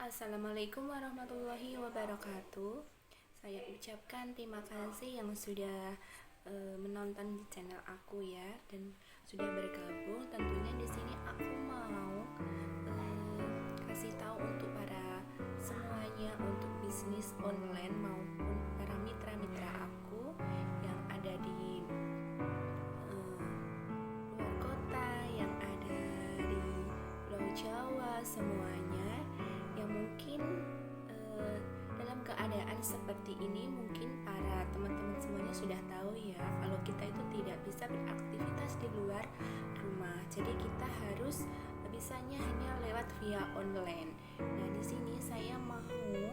Assalamualaikum warahmatullahi wabarakatuh. Saya ucapkan terima kasih yang sudah menonton di channel aku ya dan sudah bergabung. Tentunya di sini aku mau kasih tahu untuk para semuanya untuk bisnis online maupun para mitra-mitra aku yang ada di luar kota, yang ada di Pulau Jawa, semuanya yang mungkin dalam keadaan seperti ini. Mungkin para teman-teman semuanya sudah tahu ya kalau kita itu tidak bisa beraktivitas di luar rumah, jadi kita harus bisanya hanya lewat via online. Nah, di sini saya mau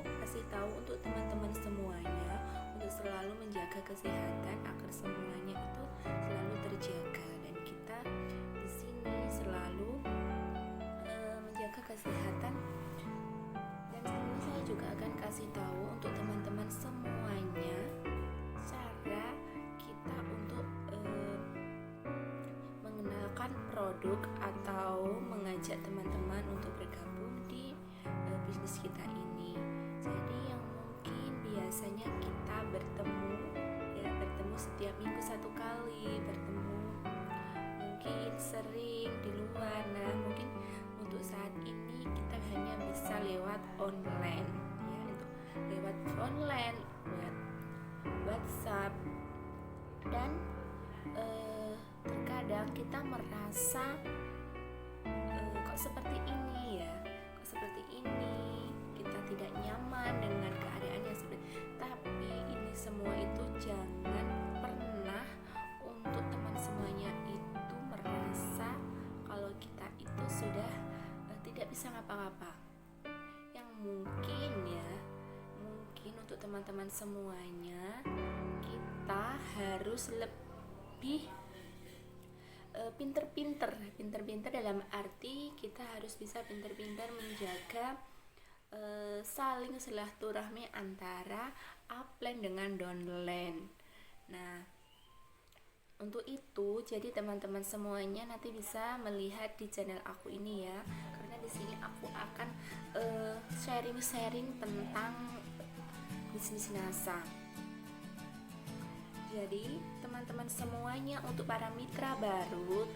kasih tahu untuk teman-teman semuanya untuk selalu menjaga kesehatan agar semuanya itu selalu terjaga dan kita di sini selalu menjaga kesehatan. Dan sebelumnya saya juga akan kasih tahu untuk teman-teman semuanya cara kita untuk mengenalkan produk atau mengajak teman-teman untuk bergabung di bisnis kita ini. Jadi yang mungkin biasanya kita bertemu setiap minggu satu kali, bertemu mungkin sering di luar. Nah, mungkin untuk saat ini kita hanya bisa lewat online ya, lewat WhatsApp. Dan terkadang kita merasa kok seperti ini ya, kita tidak nyaman dengan keadaan yang seperti. Tapi ini semua itu jangan pernah untuk teman semuanya itu merasa kalau kita itu sudah tidak bisa ngapa-ngapa. Yang mungkin untuk teman-teman semuanya, kita harus lebih pinter-pinter dalam arti kita harus bisa pinter-pinter menjaga saling silaturahmi antara upline dengan downline. Nah, untuk itu jadi teman-teman semuanya nanti bisa melihat di channel aku ini ya, karena di sini aku akan sharing tentang bisnis NASA. Jadi teman-teman semuanya, untuk para mitra baru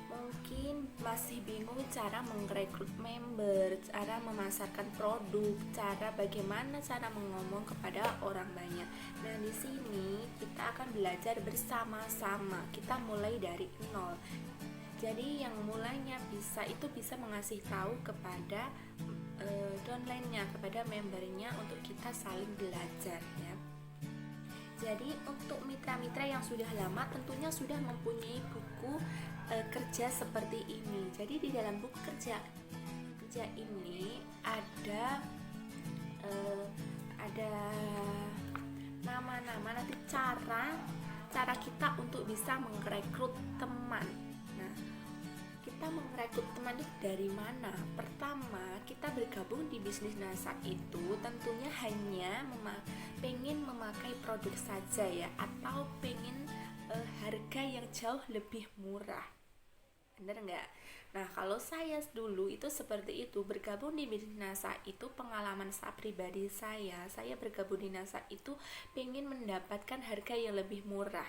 mungkin masih bingung cara merekrut member, cara memasarkan produk, bagaimana cara mengomong kepada orang banyak. Nah, di sini kita akan belajar bersama-sama. Kita mulai dari nol. Jadi yang mulanya bisa mengasih tahu kepada downline-nya, kepada membernya untuk kita saling belajar ya. Jadi untuk mitra-mitra yang sudah lama tentunya sudah mempunyai buku kerja seperti ini. Jadi di dalam buku kerja ini ada nama-nama, nanti cara kita untuk bisa merekrut teman. Nah, kita merekrut teman itu dari mana? Pertama, kita bergabung di bisnis NASA itu tentunya hanya pengen memakai produk saja ya, atau pengen harga yang jauh lebih murah. Bener nggak? Nah, kalau saya dulu itu seperti itu, bergabung di bisnis NASA itu pengalaman saya pribadi, saya bergabung di NASA itu pengen mendapatkan harga yang lebih murah.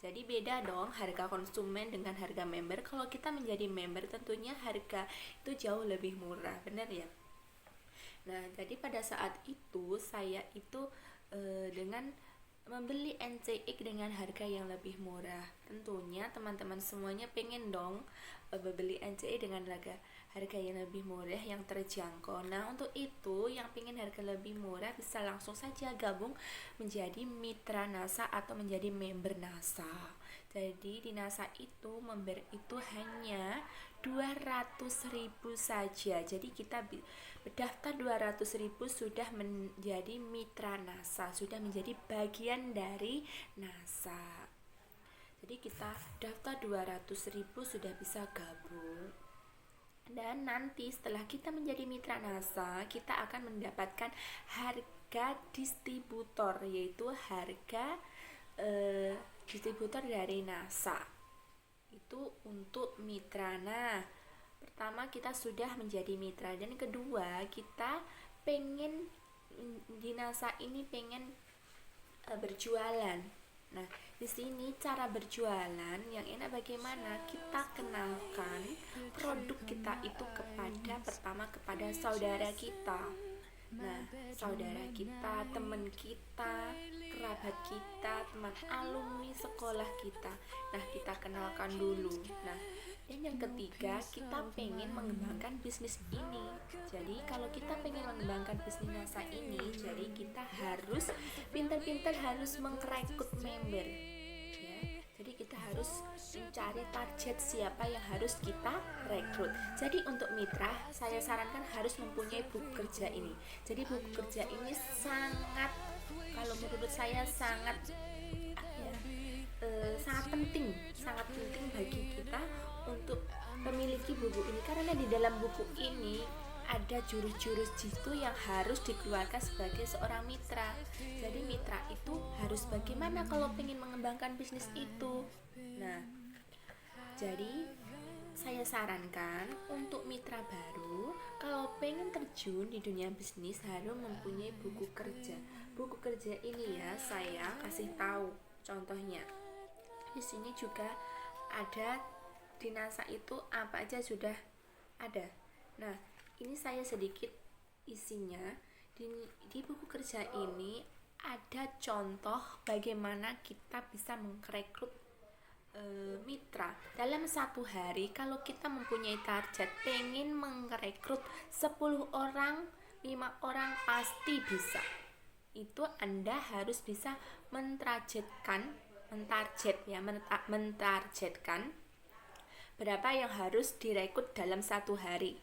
Jadi beda dong harga konsumen dengan harga member. Kalau kita menjadi member tentunya harga itu jauh lebih murah, benar ya? Nah, jadi pada saat itu saya itu dengan membeli NCX dengan harga yang lebih murah. Tentunya teman-teman semuanya pengen dong membeli NCX dengan harga yang lebih murah, yang terjangkau. Nah, untuk itu yang pengen harga lebih murah bisa langsung saja gabung menjadi mitra NASA atau menjadi member NASA. Jadi di NASA itu member itu hanya 200.000 saja. Jadi kita berdaftar 200.000 sudah menjadi mitra NASA, sudah menjadi bagian dari NASA. Jadi kita daftar 200.000 sudah bisa gabung. Dan nanti setelah kita menjadi mitra NASA, kita akan mendapatkan harga distributor, yaitu harga distributor dari NASA. Itu untuk mitra. Nah, Pertama, kita sudah menjadi mitra, dan kedua, kita pengen di NASA ini pengen berjualan. Nah, di sini cara berjualan yang enak bagaimana? Kita kenalkan produk kita itu pertama kepada saudara kita. Nah, saudara kita, teman kita, kerabat kita, teman alumni sekolah kita. Nah, kita kenalkan dulu. Nah, dan yang ketiga, kita pengen mengembangkan bisnis ini. Jadi kalau kita pengen mengembangkan bisnis NASA ini, jadi kita harus pintar-pintar harus mengrekrut member. Ya, jadi kita harus mencari target siapa yang harus kita rekrut. Jadi untuk mitra, saya sarankan harus mempunyai buku kerja ini. Jadi buku kerja ini sangat, kalau menurut saya sangat sangat penting bagi kita untuk memiliki buku ini, karena di dalam buku ini ada jurus-jurus jitu yang harus dikeluarkan sebagai seorang mitra. Jadi mitra itu harus bagaimana kalau ingin mengembangkan bisnis itu. Nah, jadi saya sarankan untuk mitra baru, kalau pengen terjun di dunia bisnis harus mempunyai buku kerja. Buku kerja ini ya, saya kasih tahu contohnya. Di sini juga ada, di NASA itu apa aja sudah ada. Nah, ini saya sedikit isinya. Di buku kerja ini ada contoh bagaimana kita bisa merekrut mitra. Dalam satu hari, kalau kita mempunyai target pengen merekrut 10 orang, 5 orang pasti bisa. Itu Anda harus bisa mentargetkan berapa yang harus direkrut dalam satu hari,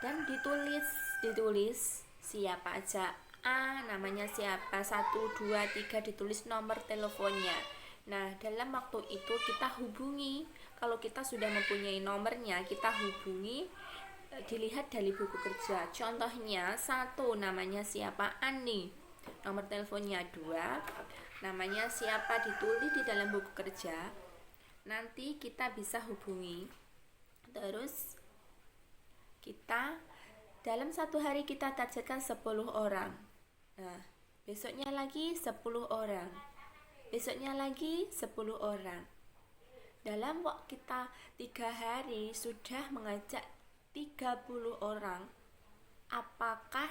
dan ditulis siapa aja. Namanya siapa, 1, 2, 3, ditulis nomor teleponnya. Nah, dalam waktu itu kita hubungi. Kalau kita sudah mempunyai nomornya, kita hubungi, dilihat dari buku kerja. Contohnya 1, namanya siapa, Ani, nomor teleponnya. 2, namanya siapa, ditulis di dalam buku kerja. Nanti kita bisa hubungi. Terus kita dalam satu hari kita targetkan 10 orang. Nah, besoknya lagi 10 orang. Besoknya lagi 10 orang. Dalam waktu kita 3 hari sudah mengajak 30 orang. Apakah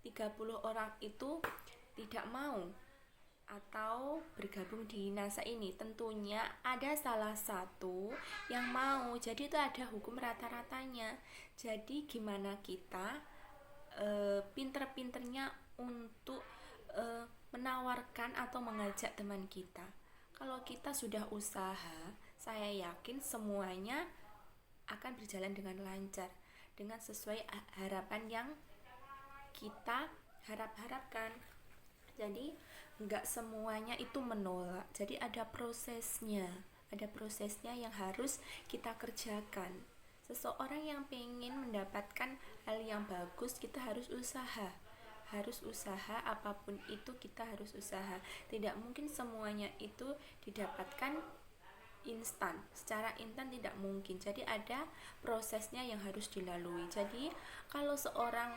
30 orang itu tidak mau atau bergabung di NASA ini? Tentunya ada salah satu yang mau. Jadi itu ada hukum rata-ratanya. Jadi gimana kita pinter-pinternya untuk menawarkan atau mengajak teman kita. Kalau kita sudah usaha, saya yakin semuanya akan berjalan dengan lancar, dengan sesuai harapan yang kita harapkan. Jadi enggak semuanya itu menolak. Jadi ada prosesnya yang harus kita kerjakan. Seseorang yang pengen mendapatkan hal yang bagus, kita harus usaha, apapun itu kita harus usaha. Tidak mungkin semuanya itu didapatkan instan, secara instan tidak mungkin. Jadi ada prosesnya yang harus dilalui. Jadi kalau seorang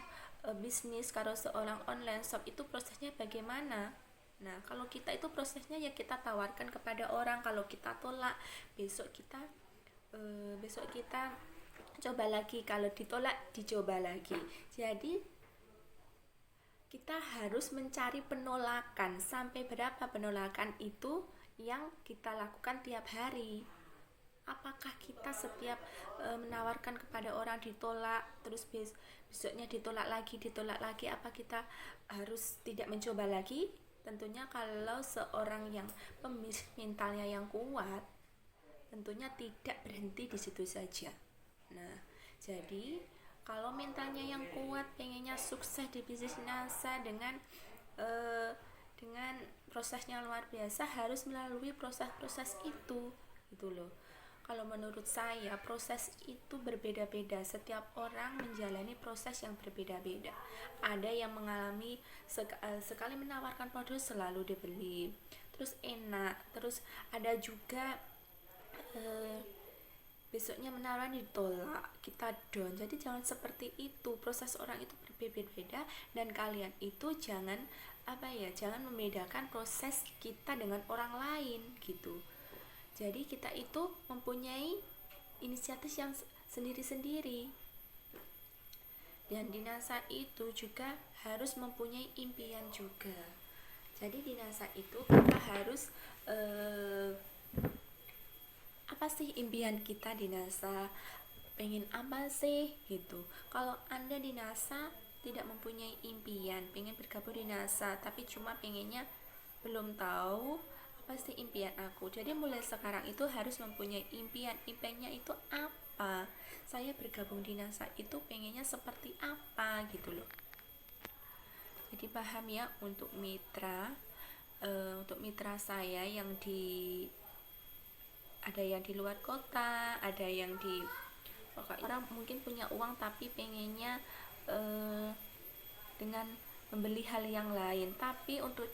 bisnis, kalau seorang online shop itu prosesnya bagaimana? Nah, kalau kita itu prosesnya ya kita tawarkan kepada orang. Kalau kita tolak, besok kita coba lagi. Kalau ditolak, dicoba lagi. Jadi kita harus mencari penolakan. Sampai berapa penolakan itu yang kita lakukan tiap hari? Apakah kita setiap menawarkan kepada orang ditolak, terus besoknya ditolak lagi, apa kita harus tidak mencoba lagi? Tentunya kalau seorang yang pembisnis mentalnya yang kuat, tentunya tidak berhenti di situ saja. Nah, jadi kalau mentalnya yang kuat, pengennya sukses di bisnis NASA dengan prosesnya luar biasa, harus melalui proses-proses itu, gitu loh. Kalau menurut saya proses itu berbeda-beda. Setiap orang menjalani proses yang berbeda-beda. Ada yang mengalami sekali menawarkan produk selalu dibeli, terus enak. Terus ada juga besoknya menaruh ditolak, kita down. Jadi jangan seperti itu. Proses orang itu berbeda-beda, dan kalian itu jangan jangan membedakan proses kita dengan orang lain gitu. Jadi kita itu mempunyai inisiatif yang sendiri-sendiri, dan di NASA itu juga harus mempunyai impian juga. Jadi di NASA itu kita harus apa sih impian kita di NASA, pengen apa sih gitu. Kalau Anda di NASA tidak mempunyai impian, pengen bergabung di NASA tapi cuma pengennya belum tahu apa sih impian aku. Jadi mulai sekarang itu harus mempunyai impian. Impiannya itu apa? Saya bergabung di NASA itu pengennya seperti apa gitu loh. Jadi paham ya untuk mitra saya yang ada yang di luar kota, ada yang di orang mungkin punya uang tapi pengennya dengan membeli hal yang lain. Tapi untuk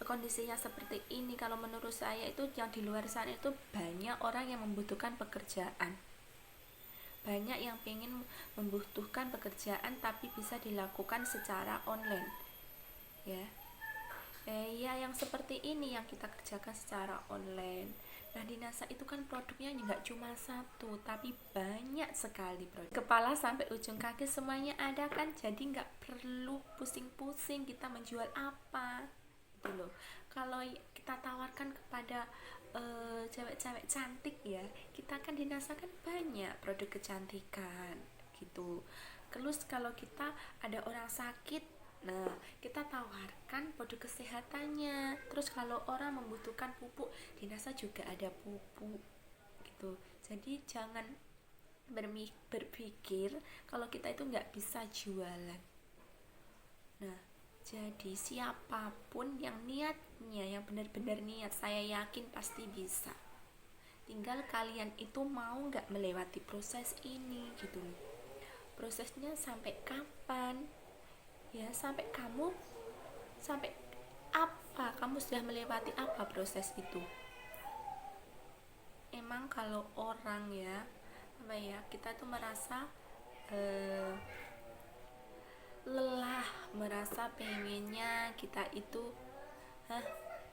kondisinya seperti ini, kalau menurut saya itu yang di luar sana itu banyak orang yang membutuhkan pekerjaan, banyak yang pengen membutuhkan pekerjaan tapi bisa dilakukan secara online ya. Ya yang seperti ini yang kita kerjakan secara online. Nah di NASA itu kan produknya nggak cuma satu tapi banyak sekali produk, kepala sampai ujung kaki semuanya ada kan. Jadi nggak perlu pusing-pusing kita menjual apa gitu loh. Kalau kita tawarkan kepada cewek-cewek cantik ya, kita kan di NASA kan banyak produk kecantikan gitu. Terus kalau kita ada orang sakit, nah, kita tawarkan produk kesehatannya. Terus kalau orang membutuhkan pupuk, di NASA juga ada pupuk gitu. Jadi jangan berpikir kalau kita itu nggak bisa jualan. Nah, jadi siapapun yang niatnya, yang benar-benar niat, saya yakin pasti bisa. Tinggal kalian itu mau nggak melewati proses ini gitu. Prosesnya sampai kapan? Ya sampai apa kamu sudah melewati apa proses itu. Emang kalau orang kita tuh merasa lelah, merasa pengennya kita itu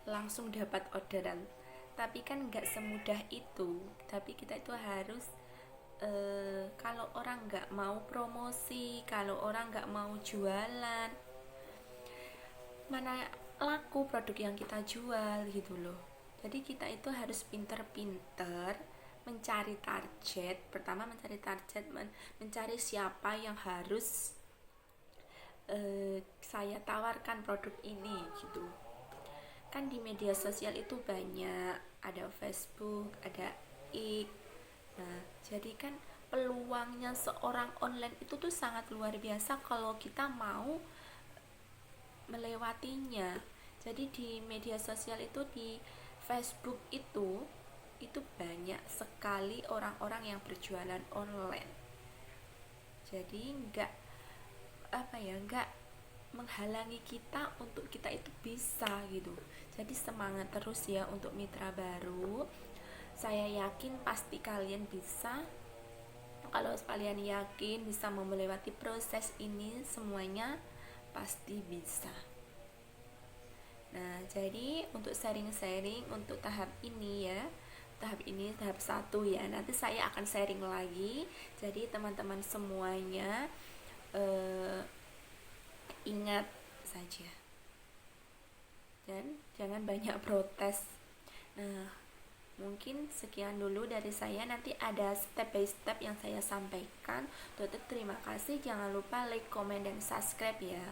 langsung dapat orderan, tapi kan nggak semudah itu. Tapi kita itu harus kalau orang nggak mau promosi, kalau orang nggak mau jualan, mana laku produk yang kita jual gitu loh. Jadi kita itu harus pinter-pinter mencari target. Pertama mencari target, mencari siapa yang harus saya tawarkan produk ini gitu. Kan di media sosial itu banyak, ada Facebook, ada X. Nah, jadi kan peluangnya seorang online itu tuh sangat luar biasa kalau kita mau melewatinya. Jadi di media sosial itu, di Facebook itu banyak sekali orang-orang yang berjualan online. Jadi nggak menghalangi kita untuk kita itu bisa gitu. Jadi semangat terus ya untuk mitra baru. Saya yakin pasti kalian bisa. Kalau kalian yakin bisa melewati proses ini semuanya, pasti bisa. Nah, jadi untuk sharing-sharing untuk tahap ini ya, tahap 1 ya. Nanti saya akan sharing lagi. Jadi teman-teman semuanya ingat saja dan jangan banyak protes. Nah, mungkin sekian dulu dari saya. Nanti ada step by step yang saya sampaikan. Terima kasih. Jangan lupa like, comment, dan subscribe ya.